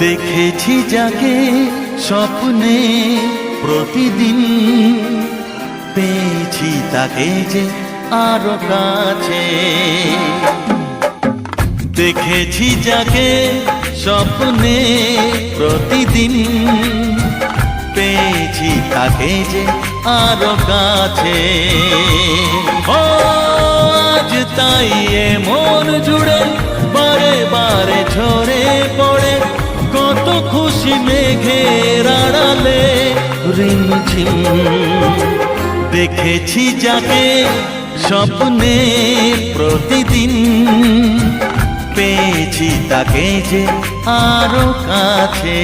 দেখেছি যাকে স্বপ্নে প্রতিদিন, পেয়েছি তাকে যে আরো কাছে। দেখেছি যাকে স্বপ্নে প্রতিদিন, পেয়েছি তাকে যে আরো কাছে। ও আজ তাই এ মন জুড়ে বারে বারে ঝরে পড়ে কত খুশি মেঘের আড়ালে রিমঝিম। দেখেছি যাকে স্বপ্নে প্রতিদিন, পেয়েছি তাকে যে আরো কাছে।